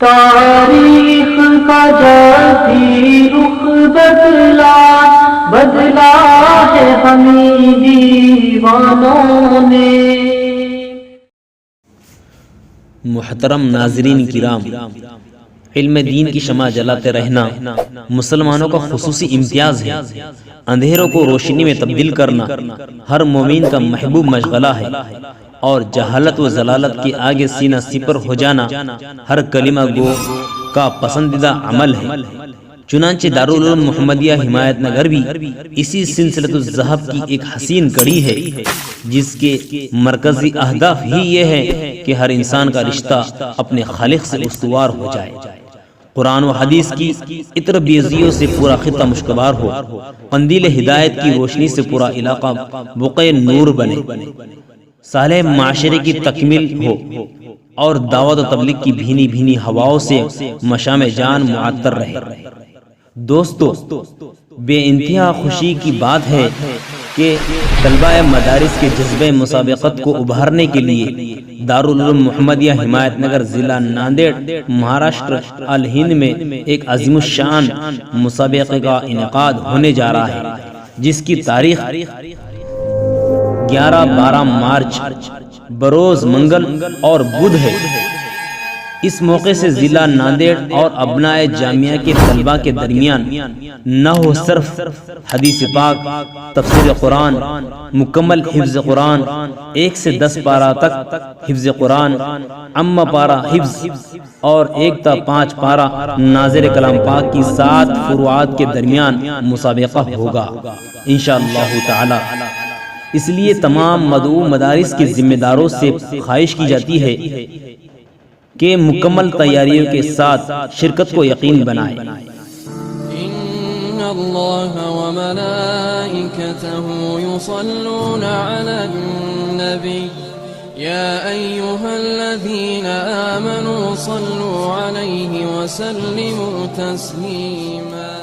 تاریخ کا جلدی رخ بدلا ہے ہمیں دیوانوں نے۔ محترم ناظرین کرام، علم دین کی شمع جلاتے رہنا مسلمانوں کا خصوصی امتیاز ہے۔ اندھیروں کو روشنی میں تبدیل کرنا ہر مومن کا محبوب مشغلہ ہے، اور جہالت و ضلالت کے آگے سینہ سپر ہو جانا ہر کلمہ گو کا پسندیدہ عمل ہے۔ چنانچہ دارالعلوم محمدیہ ہمایت نگر بھی اسی سلسلۃ الذہب کی ایک حسین کڑی ہے، جس کے مرکزی اہداف ہی یہ ہے کہ ہر انسان کا رشتہ اپنے خالق سے استوار ہو جائے، قرآن و حدیث کی عطر بیزیوں سے پورا خطہ مشکبار ہو، قندیل ہدایت کی روشنی سے پورا علاقہ بقع نور بنے، صالح معاشرے کی تکمیل ہو، اور دعوت و تبلیغ کی بھینی بھینی ہواؤں سے مشام جان معطر رہے۔ دوستو، بے انتہا خوشی کی بات ہے کہ طلبہ مدارس کے جذبہ مسابقت کو ابھارنے کے لیے دارالعلوم محمدیہ ہمایت نگر ضلع ناندیڑ مہاراشٹر الہند میں ایک عظیم الشان مسابقے کا انعقاد ہونے جا رہا ہے، جس کی تاریخ 11-12 مارچ بروز منگل اور بدھ ہے۔ اس موقع سے ضلع ناندیڑ اور ابنائے جامعہ کے طلبہ کے درمیان نحو صرف، حدیث پاک، تفسیر قرآن، مکمل حفظ قرآن، 1 سے 10 پارہ تک حفظ قرآن، عامہ پارہ حفظ، اور 1 تا 5 پارہ ناظر کلام پاک کی 7 فروعات کے درمیان مسابقہ ہوگا انشاءاللہ تعالی۔ اس لیے تمام مدعو مدارس کے ذمہ داروں سے خواہش کی جاتی ہے کہ مکمل تیاریوں کے ساتھ شرکت کو یقین بنائیں۔ ان اللہ وملائکته یصلون علی النبی یا ایہا الذین آمنوا صلوا علیہ وسلموا تسلیما۔